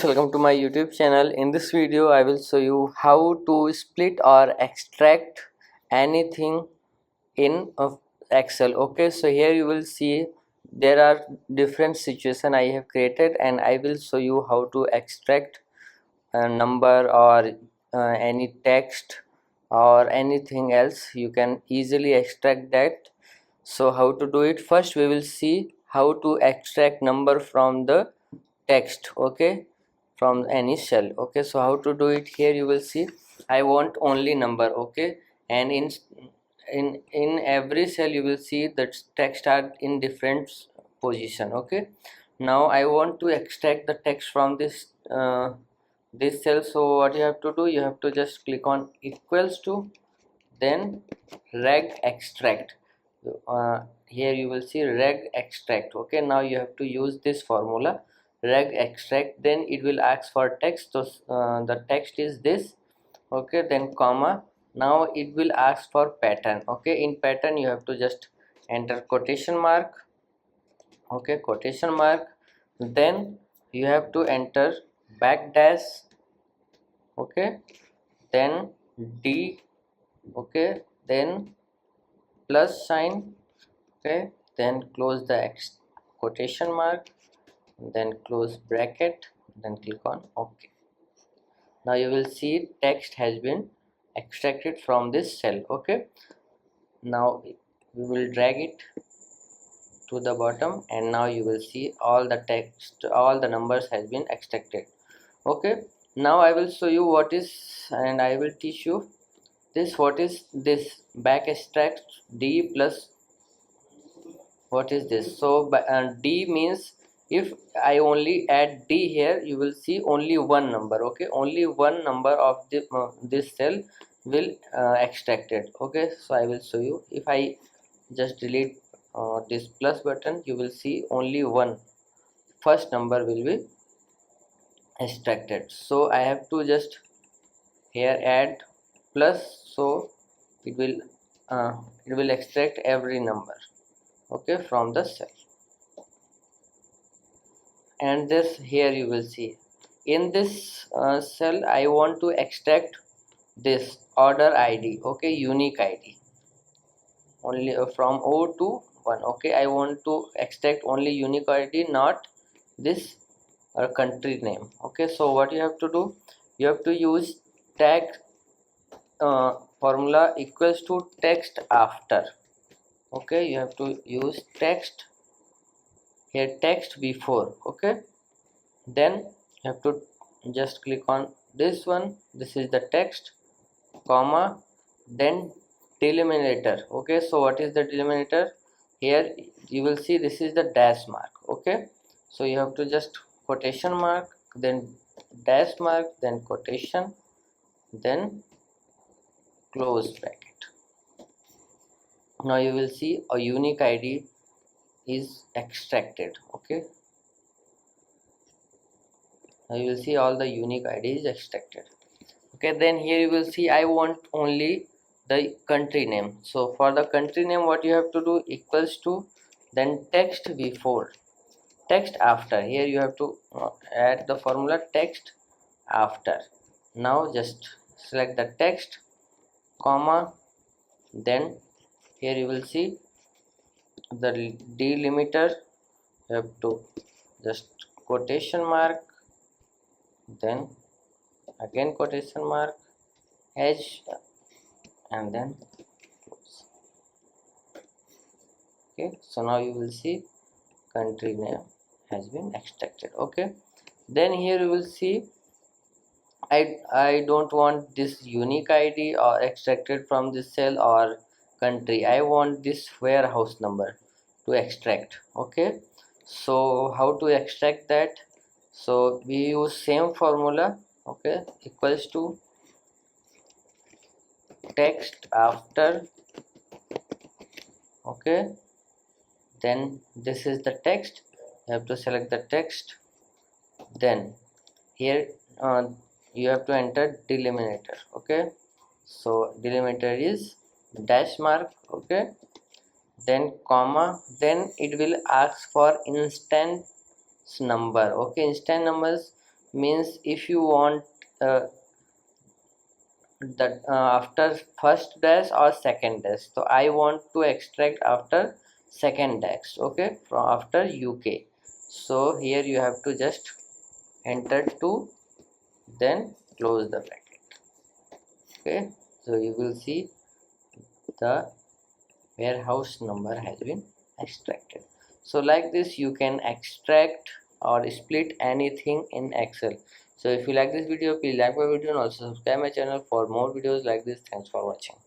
guys, welcome to my YouTube channel. In this video I will show you how to split or extract anything in Excel. Okay, so here you will see there are different situations I have created, and I will show you how to extract a number or any text or anything else. You can easily extract that. So how to do it? First we will see how to extract number from the text, okay, from any cell. Okay, so how to do it? Here you will see I want only number, okay, and in every cell you will see that text are in different position. Okay, now I want to extract the text from this cell. So what you have to do, you have to just click on equals to, then reg extract. Here you will see reg extract. Okay, now you have to use this formula reg extract, then it will ask for text. So the text is this, okay, then comma. Now it will ask for pattern. Okay, in pattern you have to just enter quotation mark, okay, quotation mark, then you have to enter backdash, okay, then d, okay, then plus sign, okay, then close the quotation mark, then close bracket, then click on OK. Now you will see text has been extracted from this cell. Okay, now we will drag it to the bottom, and now you will see all the text, all the numbers has been extracted. Okay, now I will show you what is, and I will teach you this, what is this back extract d plus, what is this? So d means if I only add d here, you will see only one number. Okay, only one number of this cell will extracted. Okay, so I will show you. If I just delete this plus button, you will see only one first number will be extracted. So I have to just here add plus, so it will extract every number, okay, from the cell. And this here you will see in this cell I want to extract this order ID, okay, unique ID, only from 0 to 1. Okay, I want to extract only unique ID, not this country name. Okay, so what you have to do, you have to use tag formula equals to text after. Okay, you have to use text here, text before. Okay, then you have to just click on this one, this is the text, comma, then delimiter. Okay, so what is the delimiter? Here you will see this is the dash mark. Okay, so you have to just quotation mark, then dash mark, then quotation, then close bracket. Now you will see a unique ID is extracted. Okay, now you will see all the unique ID is extracted. Okay, then here you will see I want only the country name. So for the country name, what you have to do, equals to, then text before, text after. Here you have to add the formula text after. Now just select the text, comma, then here you will see the delimiter, you have to just quotation mark, then again quotation mark, edge, and then close. Okay, so now you will see country name has been extracted. Okay, then here you will see I don't want this unique ID or extracted from this cell or country. I want this warehouse number to extract. Okay, so how to extract that? So we use same formula. Okay, equals to text after. Okay, then this is the text, you have to select the text, then here you have to enter delimiter. Okay, so delimiter is dash mark. Okay, then comma, then it will ask for instance number. Okay, instant numbers means if you want that after first dash or second dash. So I want to extract after second dash, okay, from after UK. So here you have to just enter 2, then close the bracket. Okay, so you will see the warehouse number has been extracted. So like this you can extract or split anything in Excel. So if you like this video, please like my video and also subscribe my channel for more videos like this. Thanks for watching.